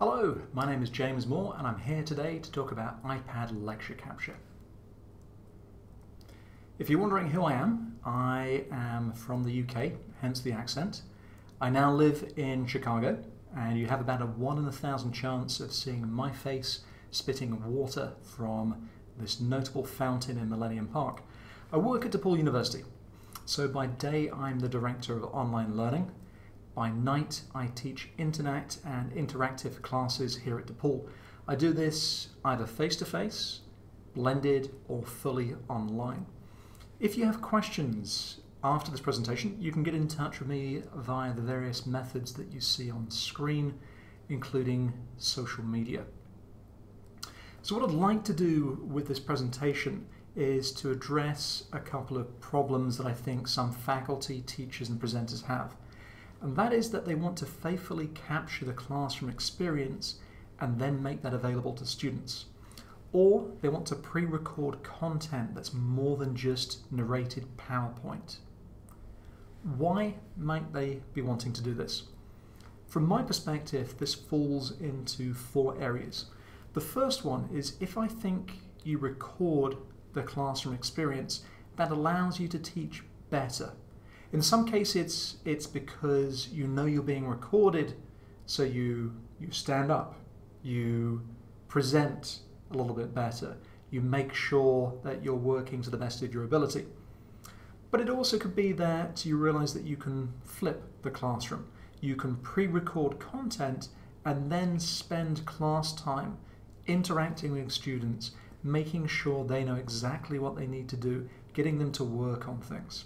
Hello, my name is James Moore and I'm here today to talk about iPad lecture capture. If you're wondering who I am from the UK, hence the accent. I now live in Chicago and you have about a 1 in 1,000 chance of seeing my face spitting water from this notable fountain in Millennium Park. I work at DePaul University, so by day I'm the Director of Online Learning. By night, I teach internet and interactive classes here at DePaul. I do this either face-to-face, blended, or fully online. If you have questions after this presentation, you can get in touch with me via the various methods that you see on screen, including social media. So what I'd like to do with this presentation is to address a couple of problems that I think some faculty, teachers, and presenters have. And that is that they want to faithfully capture the classroom experience and then make that available to students. Or they want to pre-record content that's more than just narrated PowerPoint. Why might they be wanting to do this? From my perspective, this falls into 4 areas. The first one is if I think you record the classroom experience, that allows you to teach better. In some cases, it's because you know you're being recorded, so you stand up, you present a little bit better, you make sure that you're working to the best of your ability. But it also could be that you realize that you can flip the classroom. You can pre-record content and then spend class time interacting with students, making sure they know exactly what they need to do, getting them to work on things.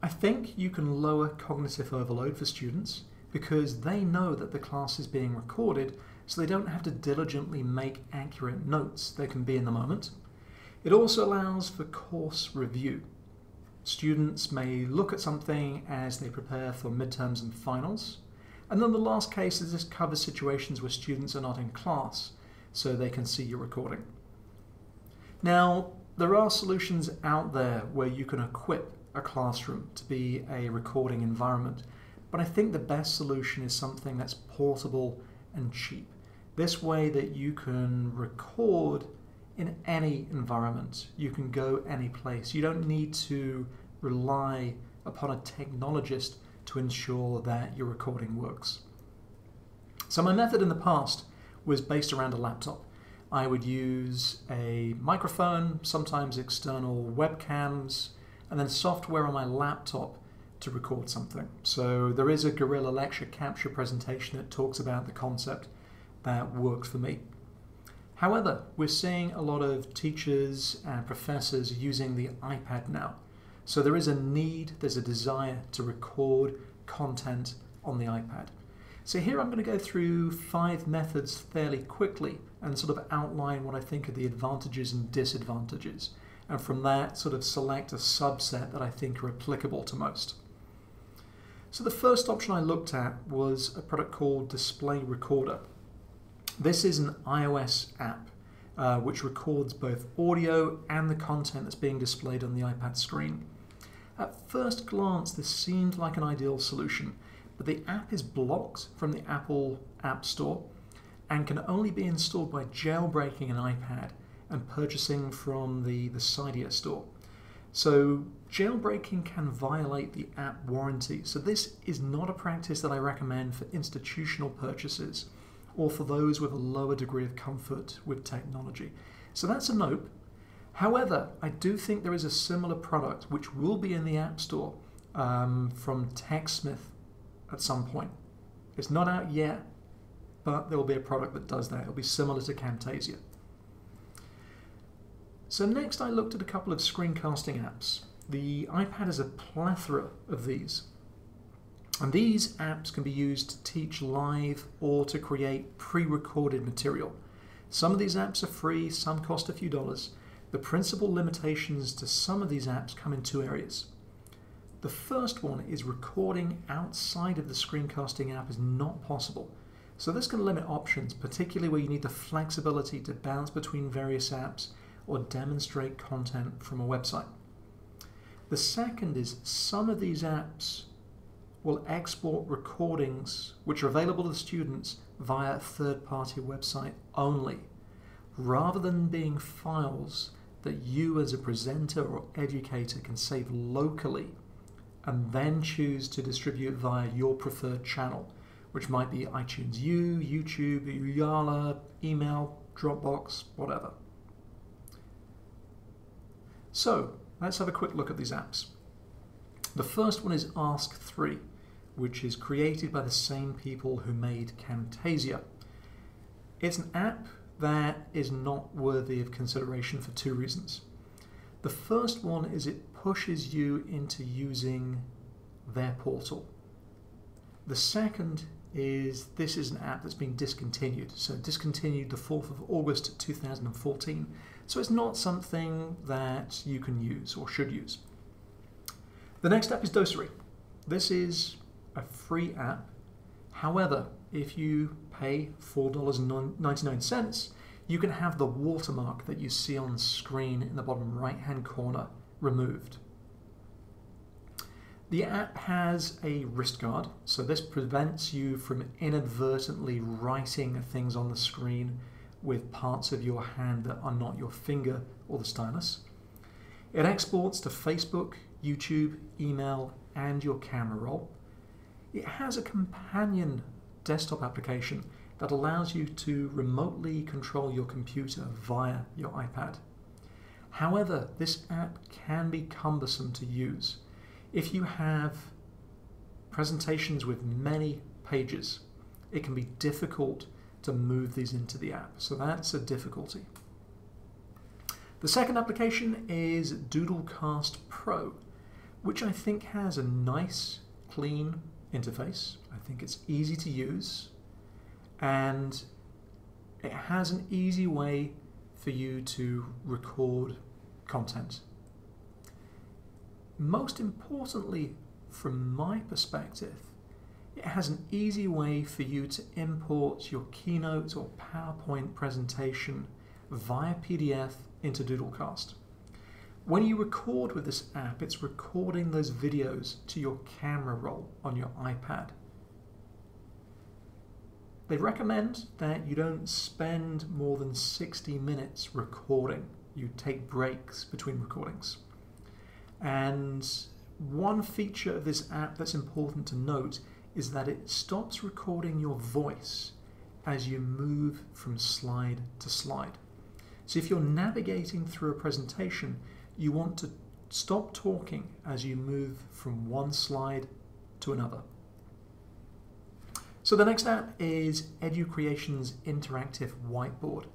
I think you can lower cognitive overload for students because they know that the class is being recorded, so they don't have to diligently make accurate notes. They can be in the moment. It also allows for course review. Students may look at something as they prepare for midterms and finals. And then the last case is this covers situations where students are not in class, so they can see your recording. Now, there are solutions out there where you can equip a classroom to be a recording environment, but I think the best solution is something that's portable and cheap. This way that you can record in any environment. You can go any place. You don't need to rely upon a technologist to ensure that your recording works. So my method in the past was based around a laptop. I would use a microphone, sometimes external webcams, and then software on my laptop to record something. So there is a Gorilla lecture capture presentation that talks about the concept that worked for me. However, we're seeing a lot of teachers and professors using the iPad now. So there is a need, there's a desire to record content on the iPad. So here I'm going to go through 5 methods fairly quickly and sort of outline what I think are the advantages and disadvantages. And from that, sort of select a subset that I think are applicable to most. So the first option I looked at was a product called Display Recorder. This is an iOS app which records both audio and the content that's being displayed on the iPad screen. At first glance, this seemed like an ideal solution, but the app is blocked from the Apple App Store and can only be installed by jailbreaking an iPad and purchasing from the Cydia store. So jailbreaking can violate the app warranty. So this is not a practice that I recommend for institutional purchases or for those with a lower degree of comfort with technology. So that's a nope. However, I do think there is a similar product which will be in the App Store from TechSmith at some point. It's not out yet, but there will be a product that does that. It'll be similar to Camtasia. So next I looked at a couple of screencasting apps. The iPad has a plethora of these. And these apps can be used to teach live or to create pre-recorded material. Some of these apps are free, some cost a few dollars. The principal limitations to some of these apps come in 2 areas. The first one is recording outside of the screencasting app is not possible. So this can limit options, particularly where you need the flexibility to bounce between various apps or demonstrate content from a website. The second is some of these apps will export recordings which are available to the students via a third-party website only, rather than being files that you as a presenter or educator can save locally and then choose to distribute via your preferred channel, which might be iTunes U, YouTube, Ooyala, email, Dropbox, whatever. So let's have a quick look at these apps. The first one is Ask3, which is created by the same people who made Camtasia. It's an app that is not worthy of consideration for two reasons. The first one is it pushes you into using their portal. The second is this is an app that's been discontinued. So discontinued the 4th of August 2014. So it's not something that you can use or should use. The next app is Doceri. This is a free app. However, if you pay $4.99, you can have the watermark that you see on the screen in the bottom right-hand corner removed. The app has a wrist guard, so this prevents you from inadvertently writing things on the screen with parts of your hand that are not your finger or the stylus. It exports to Facebook, YouTube, email, and your camera roll. It has a companion desktop application that allows you to remotely control your computer via your iPad. However, this app can be cumbersome to use. If you have presentations with many pages, it can be difficult to move these into the app, so that's a difficulty. The second application is Doodlecast Pro, which I think has a nice, clean interface. I think it's easy to use, and it has an easy way for you to record content. Most importantly, from my perspective, it has an easy way for you to import your Keynote or PowerPoint presentation via PDF into Doodlecast. When you record with this app, it's recording those videos to your camera roll on your iPad. They recommend that you don't spend more than 60 minutes recording. You take breaks between recordings. And one feature of this app that's important to note is that it stops recording your voice as you move from slide to slide. So if you're navigating through a presentation, you want to stop talking as you move from one slide to another. So the next app is EduCreation's interactive whiteboard.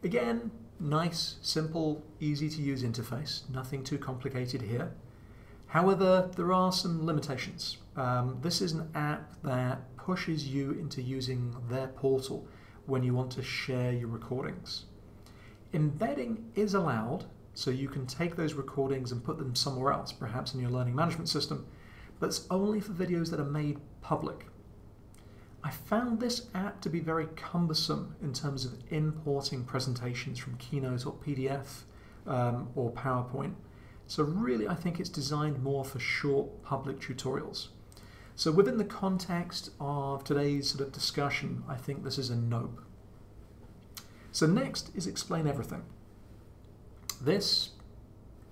Again, nice, simple, easy to use interface, nothing too complicated here. However, there are some limitations. This is an app that pushes you into using their portal when you want to share your recordings. Embedding is allowed, so you can take those recordings and put them somewhere else, perhaps in your learning management system, but it's only for videos that are made public. I found this app to be very cumbersome in terms of importing presentations from Keynote or PDF or PowerPoint. So really, I think it's designed more for short public tutorials. So within the context of today's sort of discussion, I think this is a nope. So next is Explain Everything. This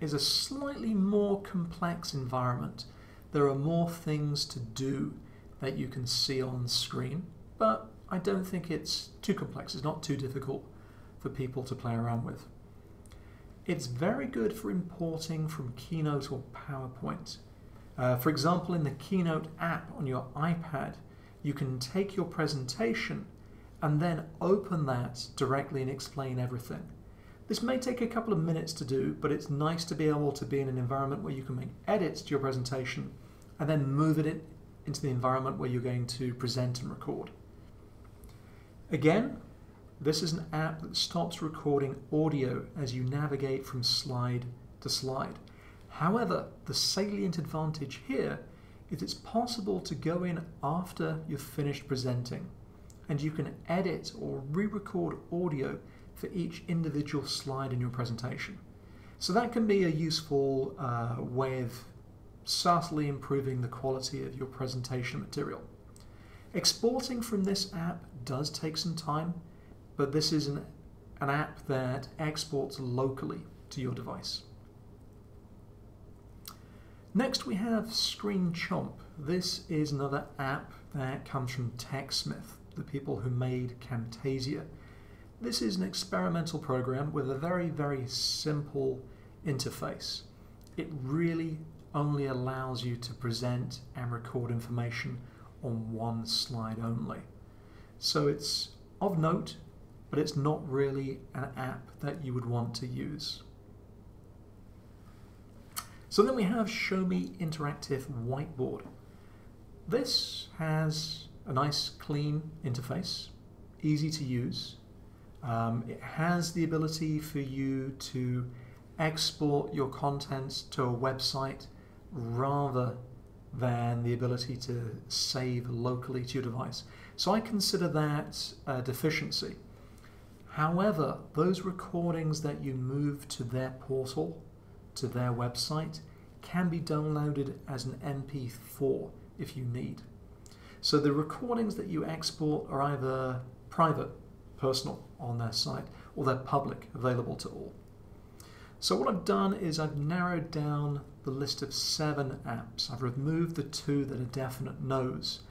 is a slightly more complex environment. There are more things to do that you can see on screen, but I don't think it's too complex. It's not too difficult for people to play around with. It's very good for importing from Keynote or PowerPoint. For example, in the Keynote app on your iPad, you can take your presentation and then open that directly and explain everything. This may take a couple of minutes to do, but it's nice to be able to be in an environment where you can make edits to your presentation and then move it into the environment where you're going to present and record. Again, this is an app that stops recording audio as you navigate from slide to slide. However, the salient advantage here is it's possible to go in after you've finished presenting, and you can edit or re-record audio for each individual slide in your presentation. So that can be a useful way of subtly improving the quality of your presentation material. Exporting from this app does take some time, but this is an app that exports locally to your device. Next we have ScreenChomp. This is another app that comes from TechSmith, the people who made Camtasia. This is an experimental program with a very, very simple interface. It really only allows you to present and record information on one slide only. So it's of note, but it's not really an app that you would want to use. So then we have Shomi Interactive Whiteboard. This has a nice clean interface, easy to use. It has the ability for you to export your content to a website rather than the ability to save locally to your device. So I consider that a deficiency. However, those recordings that you move to their portal, to their website, can be downloaded as an MP4 if you need. So the recordings that you export are either private, personal on their site, or they're public, available to all. So what I've done is I've narrowed down the list of 7 apps. I've removed the 2 that are definite no's.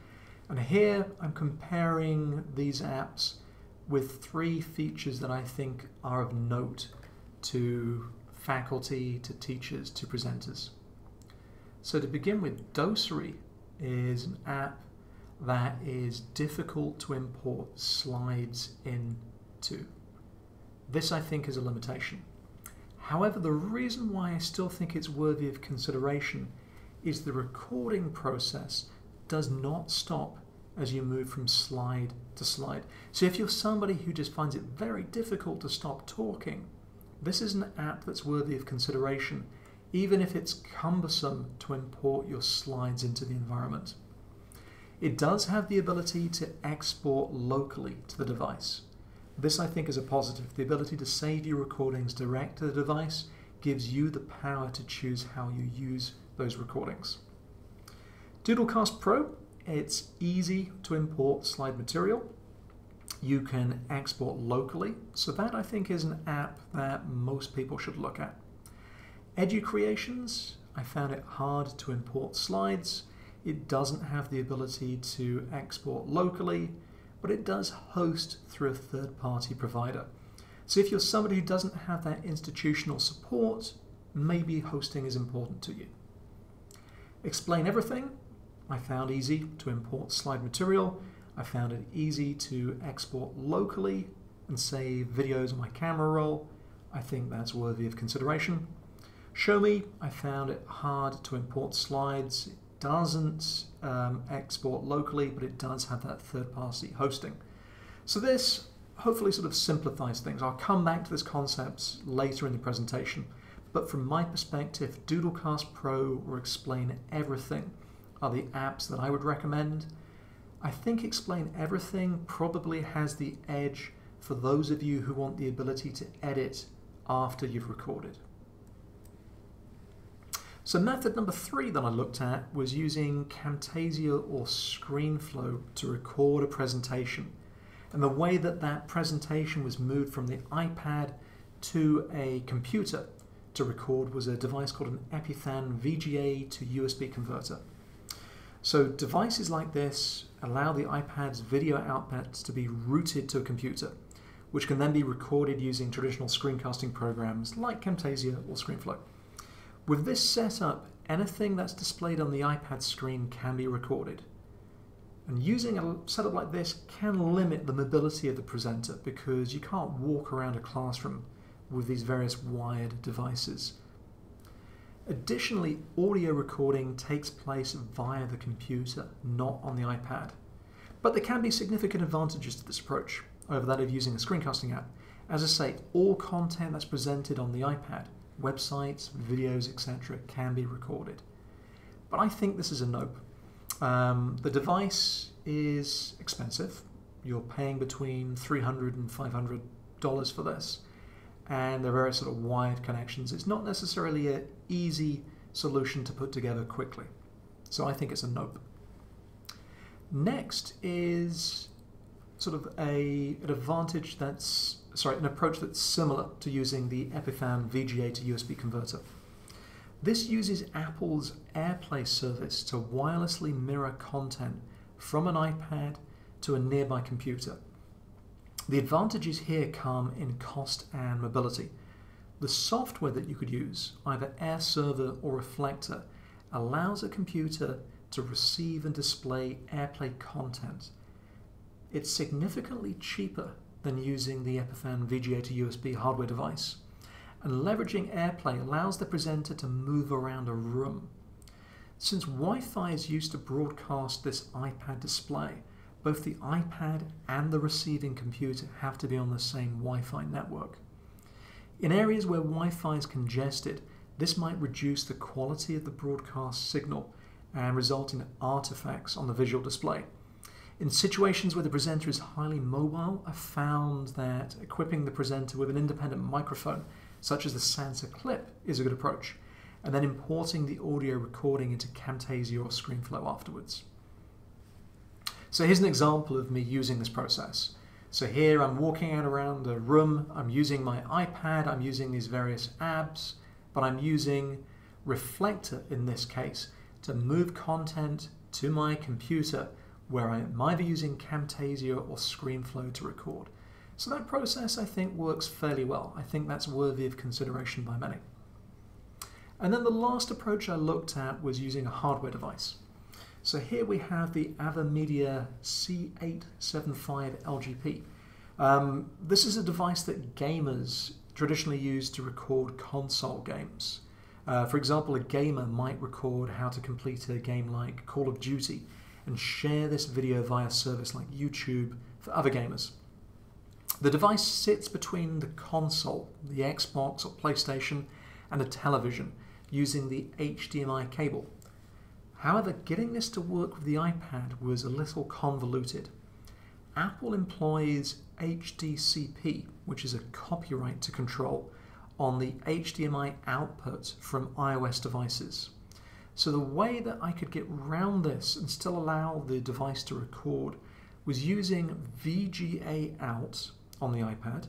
And here I'm comparing these apps with 3 features that I think are of note to faculty, to teachers, to presenters. So to begin with, Docery is an app that is difficult to import slides into. This, I think, is a limitation. However, the reason why I still think it's worthy of consideration is the recording process does not stop as you move from slide to slide. So if you're somebody who just finds it very difficult to stop talking, this is an app that's worthy of consideration, even if it's cumbersome to import your slides into the environment. It does have the ability to export locally to the device. This, I think, is a positive. The ability to save your recordings direct to the device gives you the power to choose how you use those recordings. Doodlecast Pro, it's easy to import slide material. You can export locally, so that, I think, is an app that most people should look at. EduCreations, I found it hard to import slides. It doesn't have the ability to export locally, but it does host through a third-party provider. So if you're somebody who doesn't have that institutional support, maybe hosting is important to you. Explain Everything, I found easy to import slide material. I found it easy to export locally and save videos on my camera roll. I think that's worthy of consideration. Shomi, I found it hard to import slides. It doesn't export locally, but it does have that third-party hosting. So this hopefully sort of simplifies things. I'll come back to this concept later in the presentation, but from my perspective, Doodlecast Pro or Explain Everything are the apps that I would recommend. I think Explain Everything probably has the edge for those of you who want the ability to edit after you've recorded. So method number 3 that I looked at was using Camtasia or ScreenFlow to record a presentation. And the way that that presentation was moved from the iPad to a computer to record was a device called an Epithan VGA to USB converter. So devices like this allow the iPad's video outputs to be routed to a computer, which can then be recorded using traditional screencasting programs like Camtasia or ScreenFlow. With this setup, anything that's displayed on the iPad screen can be recorded. And using a setup like this can limit the mobility of the presenter because you can't walk around a classroom with these various wired devices. Additionally, audio recording takes place via the computer, not on the iPad. But there can be significant advantages to this approach over that of using a screencasting app. As I say, all content that's presented on the iPad, websites, videos, etc., can be recorded. But I think this is a nope. The device is expensive. You're paying between $300 and $500 for this. And there are various sort of wired connections. It's not necessarily an easy solution to put together quickly. So I think it's a nope. Next is sort of an approach that's similar to using the Epiphan VGA to USB converter. This uses Apple's AirPlay service to wirelessly mirror content from an iPad to a nearby computer. The advantages here come in cost and mobility. The software that you could use, either AirServer or Reflector, allows a computer to receive and display AirPlay content. It's significantly cheaper than using the Epiphan VGA to USB hardware device, and leveraging AirPlay allows the presenter to move around a room. Since Wi-Fi is used to broadcast this iPad display, both the iPad and the receiving computer have to be on the same Wi-Fi network. In areas where Wi-Fi is congested, this might reduce the quality of the broadcast signal and result in artifacts on the visual display. In situations where the presenter is highly mobile, I've found that equipping the presenter with an independent microphone, such as the Sansa Clip, is a good approach, and then importing the audio recording into Camtasia or ScreenFlow afterwards. So here's an example of me using this process. So here I'm walking out around a room, I'm using my iPad, I'm using these various apps, but I'm using Reflector in this case to move content to my computer where I'm either using Camtasia or ScreenFlow to record. So that process I think works fairly well. I think that's worthy of consideration by many. And then the last approach I looked at was using a hardware device. So here we have the AVerMedia C875 LGP. This is a device that gamers traditionally use to record console games. For example, a gamer might record how to complete a game like Call of Duty and share this video via a service like YouTube for other gamers. The device sits between the console, the Xbox or PlayStation, and a television using the HDMI cable. However, getting this to work with the iPad was a little convoluted. Apple employs HDCP, which is a copyright to control, on the HDMI output from iOS devices. So the way that I could get around this and still allow the device to record was using VGA out on the iPad,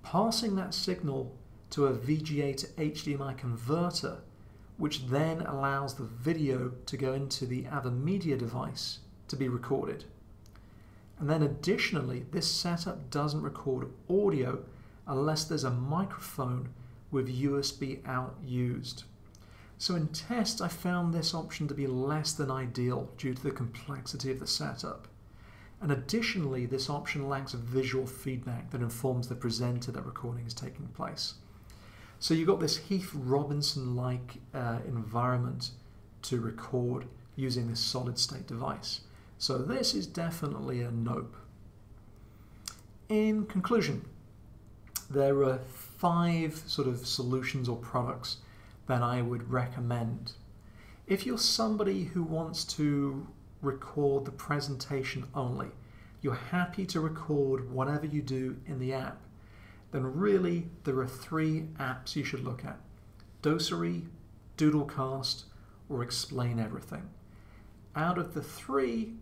passing that signal to a VGA to HDMI converter, which then allows the video to go into the AVerMedia device to be recorded. And then additionally, this setup doesn't record audio unless there's a microphone with USB out used. So in tests, I found this option to be less than ideal due to the complexity of the setup. And additionally, this option lacks visual feedback that informs the presenter that recording is taking place. So you've got this Heath Robinson-like environment to record using this solid-state device. So this is definitely a nope. In conclusion, there are 5 sort of solutions or products that I would recommend. If you're somebody who wants to record the presentation only, you're happy to record whatever you do in the app, then really there are 3 apps you should look at: Docery, Doodlecast, or Explain Everything. Out of the 3,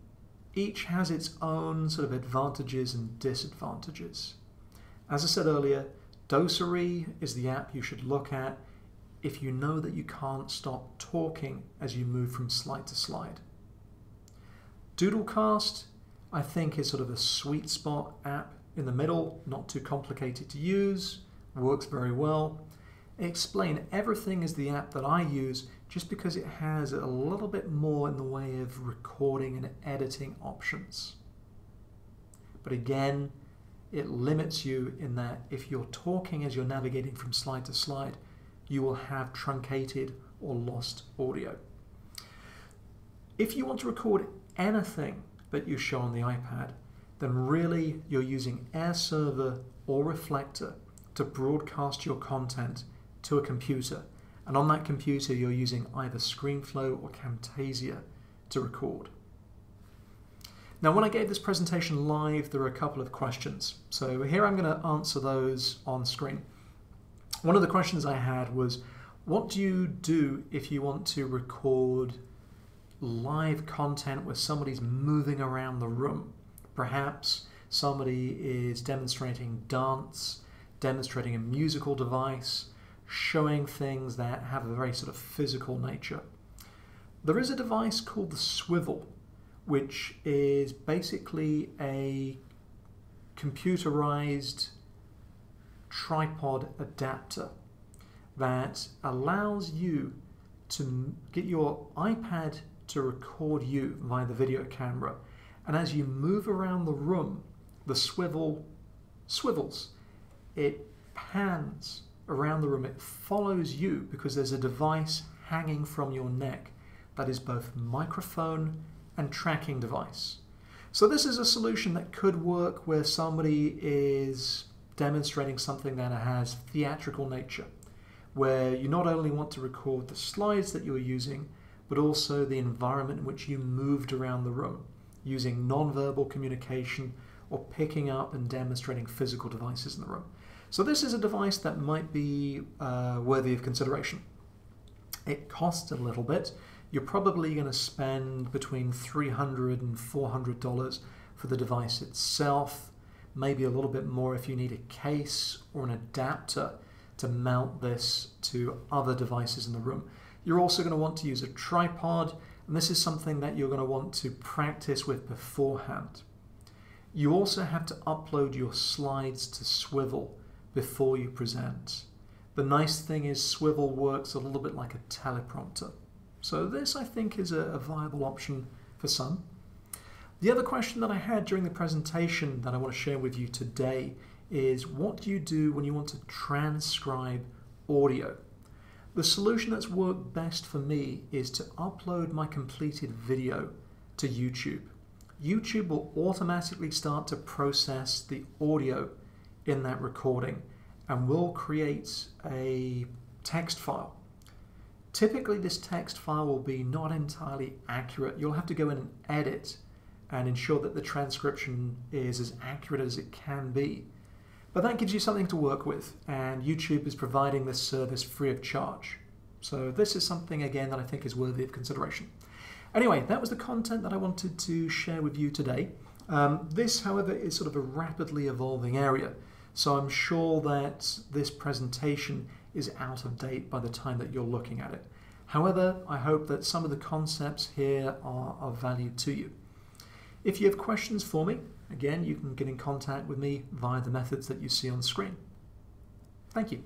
each has its own sort of advantages and disadvantages. As I said earlier, Docery is the app you should look at if you know that you can't stop talking as you move from slide to slide. Doodlecast, I think, is sort of a sweet spot app in the middle, not too complicated to use, works very well. Explain Everything is the app that I use just because it has a little bit more in the way of recording and editing options. But again, it limits you in that if you're talking as you're navigating from slide to slide, you will have truncated or lost audio. If you want to record anything that you show on the iPad, then really you're using AirServer or Reflector to broadcast your content to a computer. And on that computer, you're using either ScreenFlow or Camtasia to record. Now, when I gave this presentation live, there were a couple of questions. So here I'm going to answer those on screen. One of the questions I had was, What do you do if you want to record live content where somebody's moving around the room? Perhaps somebody is demonstrating dance, demonstrating a musical device, showing things that have a very sort of physical nature. There is a device called the swivel, which is basically a computerized tripod adapter that allows you to get your iPad to record you via the video camera. And as you move around the room, the swivel swivels. It pans around the room. It follows you because there's a device hanging from your neck that is both microphone and tracking device. So this is a solution that could work where somebody is demonstrating something that has theatrical nature, where you not only want to record the slides that you're using, but also the environment in which you moved around the room, using non-verbal communication or picking up and demonstrating physical devices in the room. So this is a device that might be worthy of consideration. It costs a little bit. You're probably going to spend between $300 and $400 for the device itself, maybe a little bit more if you need a case or an adapter to mount this to other devices in the room. You're also going to want to use a tripod, and this is something that you're going to want to practice with beforehand. You also have to upload your slides to Swivel before you present. The nice thing is Swivel works a little bit like a teleprompter. So this, I think, is a viable option for some. The other question that I had during the presentation that I want to share with you today is, what do you do when you want to transcribe audio? The solution that's worked best for me is to upload my completed video to YouTube. YouTube will automatically start to process the audio in that recording and will create a text file. Typically this text file will be not entirely accurate. You'll have to go in and edit and ensure that the transcription is as accurate as it can be. But that gives you something to work with, and YouTube is providing this service free of charge. So this is something, again, that I think is worthy of consideration. Anyway, that was the content that I wanted to share with you today. This, however, is sort of a rapidly evolving area. So I'm sure that this presentation is out of date by the time that you're looking at it. However, I hope that some of the concepts here are of value to you. If you have questions for me, again, you can get in contact with me via the methods that you see on screen. Thank you.